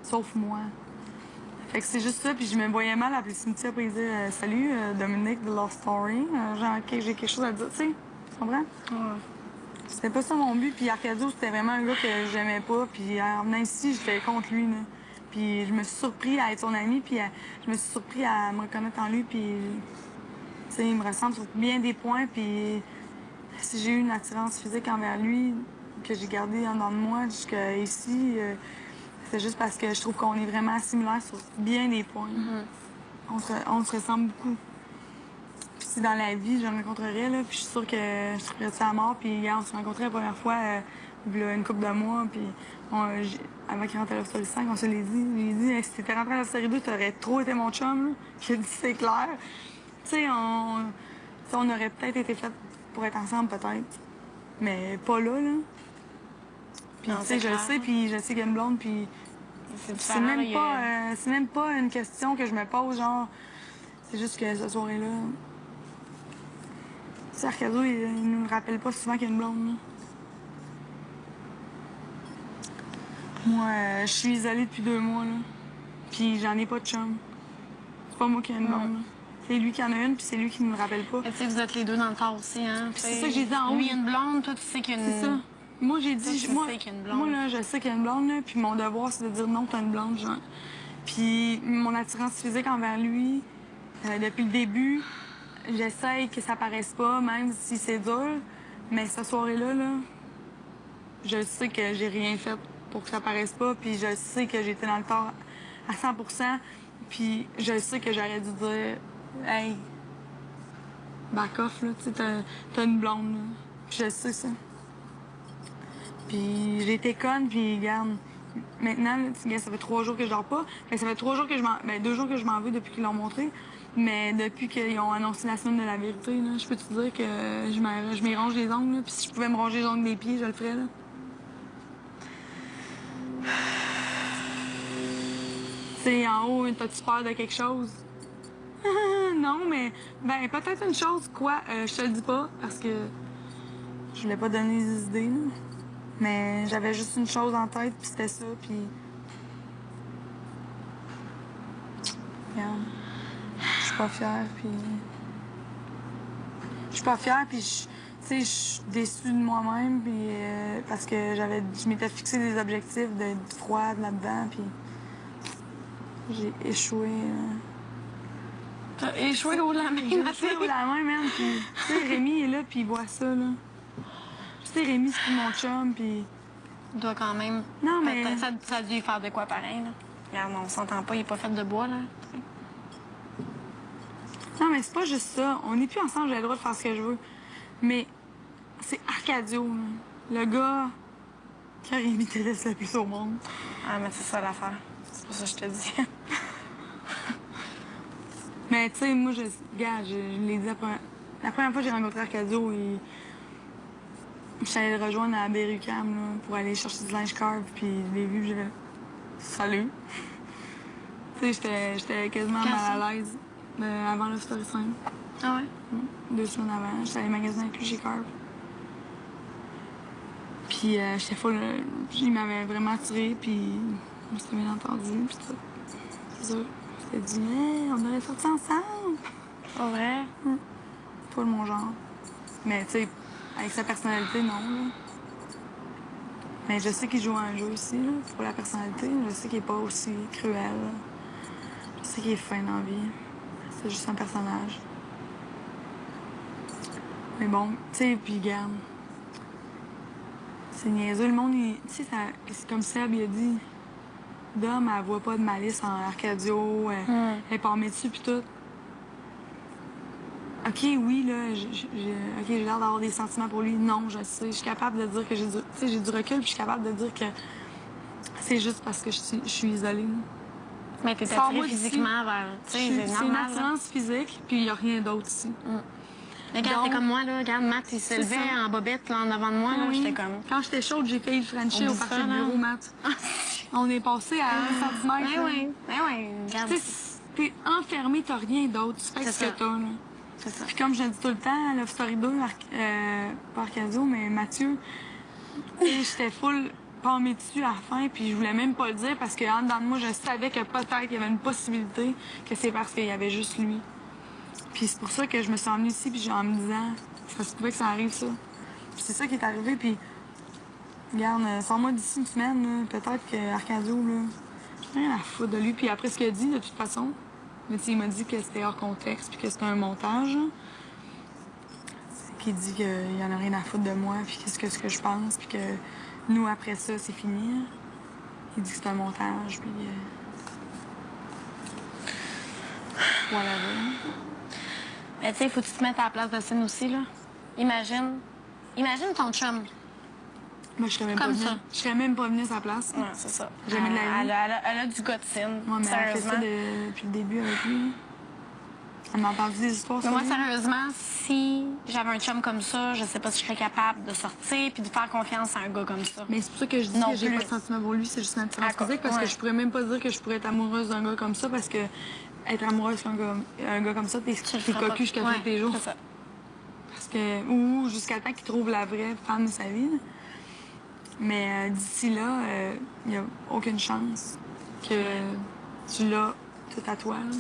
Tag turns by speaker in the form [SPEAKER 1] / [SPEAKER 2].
[SPEAKER 1] sauf moi. Fait que c'est juste ça, puis je me voyais mal appeler Cynthia pour lui dire « Salut, Dominique de Lost Story, genre, j'ai quelque chose à dire, tu sais, tu comprends? » C'était pas ça mon but, puis Arcadio, c'était vraiment un gars que j'aimais pas, puis en venant ici, j'étais contre lui, là. Puis je me suis surpris à être son ami, puis je me suis surpris à me reconnaître en lui, puis, tu sais, il me ressemble sur bien des points, puis si j'ai eu une attirance physique envers lui, que j'ai gardée en dedans de moi jusqu'à ici, c'est juste parce que je trouve qu'on est vraiment similaires sur bien des points. On se ressemble beaucoup. Puis si dans la vie, je le rencontrerais, là, puis je suis sûre que je serais ça à mort. Puis hier, on se rencontrait la première fois, il y a une couple de mois, puis avant qu'il rentre à la série 5, on se l'est dit. Je lui ai dit, hey, si t'étais rentré à la série 2, t'aurais trop été mon chum. Là. J'ai dit, c'est clair. Tu sais, on aurait peut-être été fait pour être ensemble, peut-être. Mais pas là, là. Puis, tu sais, je le sais, puis je sais qu'il y a une blonde, puis c'est même pas une question que je me pose, genre, c'est juste que ce soir-là, tu sais, Arcadio, il nous rappelle pas souvent qu'il y a une blonde, là. Moi, je suis isolée depuis 2 mois, là, puis j'en ai pas de chum. C'est pas moi qui ai une blonde, là. C'est lui qui en a une, puis c'est lui qui me rappelle pas.
[SPEAKER 2] Tu sais, vous êtes les deux dans le corps aussi, hein?
[SPEAKER 1] C'est ça que j'ai dit en haut.
[SPEAKER 2] Lui, il y a une blonde, toi, tu sais qu'il y a une...
[SPEAKER 1] C'est ça. Moi, j'ai dit,
[SPEAKER 2] toi, tu sais qu'il y a une blonde.
[SPEAKER 1] moi, là, je sais qu'il y a une blonde, là, puis mon devoir, c'est de dire non, t'as une blonde, genre. Puis mon attirance physique envers lui, depuis le début, j'essaye que ça paraisse pas, même si c'est dur. Mais cette soirée-là, là, je sais que j'ai rien fait pour que ça paraisse pas, puis je sais que j'étais dans le tort à 100%, puis je sais que j'aurais dû dire « Hey, back off, là, tu sais, t'as une blonde, là. » Puis je sais ça. Puis j'ai été conne, puis regarde, maintenant, là, ça fait 3 jours que je dors pas. Ça fait 3 jours que je m'en... Ben, 2 jours que je m'en vais depuis qu'ils l'ont montré. Mais depuis qu'ils ont annoncé la semaine de la vérité, là, je peux te dire que je m'y ronge les ongles, là. Puis si je pouvais me ronger les ongles des pieds, je le ferais, là. Tu sais, en haut, t'as-tu peur de quelque chose? Non, mais... Ben, peut-être une chose, quoi, je te le dis pas, parce que je voulais pas donner des idées, là. Mais j'avais juste une chose en tête, puis c'était ça, puis... Regarde. Je suis pas fière, puis... Je suis pas fière, puis tu sais, je suis déçue de moi-même, puis... parce que je m'étais fixé des objectifs d'être froide là-dedans, puis... J'ai échoué.
[SPEAKER 2] T'as échoué au la main,
[SPEAKER 1] J'ai échoué au la main, man, puis... Tu sais, Rémi est là, puis il voit ça, là. Tu sais, Rémi, c'est plus mon chum, puis...
[SPEAKER 2] Il doit quand même...
[SPEAKER 1] Non, mais...
[SPEAKER 2] Ça a dû lui faire de quoi pareil, là. Regarde, on s'entend pas, il est pas fait de bois, là.
[SPEAKER 1] Non, mais c'est pas juste ça. On n'est plus ensemble, j'ai le droit de faire ce que je veux. Mais c'est Arcadio, là. Le gars qui a Rémi déteste le plus au monde.
[SPEAKER 2] Ah, mais c'est ça l'affaire. C'est pour ça que je te dis.
[SPEAKER 1] Mais tu sais, moi, regarde, je l'ai dit la première fois que j'ai rencontré Arcadio, je suis allée le rejoindre à Berry-UQAM, là, pour aller chercher du linge carve, puis je l'ai vu, j'ai fait « Salut! » Tu sais, j'étais quasiment mal à l'aise avant le Story 5.
[SPEAKER 2] Ah ouais?
[SPEAKER 1] 2 semaines avant, j'étais allée magasiner avec lui chez Carve. Puis j'étais full, il m'avait vraiment attiré, puis on s'était bien entendu, puis tout. C'est ça. Je t'ai dit, hey, on aurait sorti ensemble.
[SPEAKER 2] Pas vrai?
[SPEAKER 1] Pas mon genre. Mais tu sais, avec sa personnalité, non, là. Mais je sais qu'il joue un jeu aussi, là, pour la personnalité. Je sais qu'il est pas aussi cruel, là. Je sais qu'il est fin dans la vie. C'est juste un personnage. Mais bon, tu sais, puis regarde. C'est niaiseux. Le monde, tu sais, c'est comme Seb, il a dit. Dom, elle voit pas de malice en Arcadio. Elle est pas dessus, puis tout. OK, oui, là, j'ai l'air d'avoir des sentiments pour lui. Non, je sais. Je suis capable de dire que j'ai du recul, puis je suis capable de dire que c'est juste parce que je suis isolée.
[SPEAKER 2] Mais t'es attirée physiquement vers...
[SPEAKER 1] C'est une attirance physique, puis il n'y a rien d'autre ici.
[SPEAKER 2] Regarde, t'es comme moi, là. Regarde, Matt, il se levait en bobette, là, en avant de moi, là. J'étais comme...
[SPEAKER 1] Quand j'étais chaude, j'ai failli le frencher au parc de bureau, Matt. On est passé à 1 centimètre.
[SPEAKER 2] Ben oui, regarde.
[SPEAKER 1] T'es enfermé, t'as rien d'autre. Tu fais ce que t'as, là.
[SPEAKER 2] C'est ça.
[SPEAKER 1] Puis comme je le dis tout le temps, Love Story 2, pas Arcadio, mais Mathieu, j'étais full palmé dessus à la fin, puis je voulais même pas le dire parce que en dedans de moi, je savais que peut-être il y avait une possibilité que c'est parce qu'il y avait juste lui. Puis c'est pour ça que je me suis emmenée ici, puis en me disant, ça se pouvait que ça arrive, ça. Puis c'est ça qui est arrivé, puis regarde, sans moi d'ici une semaine, là, peut-être que Arcadio, là, j'ai rien à foutre de lui. Puis après ce qu'il a dit, de toute façon, mais il m'a dit que c'était hors contexte, puis que c'était un montage. Qui dit qu'il y en a rien à foutre de moi, puis qu'est-ce que je pense, puis que nous, après ça, c'est fini. Il dit que c'est un montage, puis... Voilà.
[SPEAKER 2] Mais tu sais, faut que tu te mettes à la place de Cine aussi, là. Imagine ton chum.
[SPEAKER 1] Moi, je serais même
[SPEAKER 2] Comme
[SPEAKER 1] pas venue.
[SPEAKER 2] ça.
[SPEAKER 1] Je serais même pas venue à sa place.
[SPEAKER 2] Ouais, c'est ça.
[SPEAKER 1] Jamais de la vie.
[SPEAKER 2] Elle a du gars de Cine.
[SPEAKER 1] Ouais, mais elle fait
[SPEAKER 2] Sérieusement.
[SPEAKER 1] ça depuis le début avec lui. Elle m'a entendu des histoires
[SPEAKER 2] Mais
[SPEAKER 1] sur
[SPEAKER 2] moi,
[SPEAKER 1] lui.
[SPEAKER 2] sérieusement, si j'avais un chum comme ça, je sais pas si je serais capable de sortir puis de faire confiance à un gars comme ça.
[SPEAKER 1] Mais c'est pour ça que je dis
[SPEAKER 2] Non
[SPEAKER 1] que j'ai
[SPEAKER 2] plus.
[SPEAKER 1] pas de sentiment pour lui, c'est juste une attirance
[SPEAKER 2] D'accord,
[SPEAKER 1] physique, parce
[SPEAKER 2] ouais.
[SPEAKER 1] que je pourrais même pas dire que je pourrais être amoureuse d'un gars comme ça, parce que être amoureuse d'un gars comme ça, t'es
[SPEAKER 2] Tu le feras pas.
[SPEAKER 1] cocu jusqu'à
[SPEAKER 2] Ouais,
[SPEAKER 1] tous les jours.
[SPEAKER 2] c'est ça.
[SPEAKER 1] Parce que, ou jusqu'à temps qu'il trouve la vraie femme de sa vie. Là. Mais d'ici là, il n'y a aucune chance que tu l'as tout à toi. Là.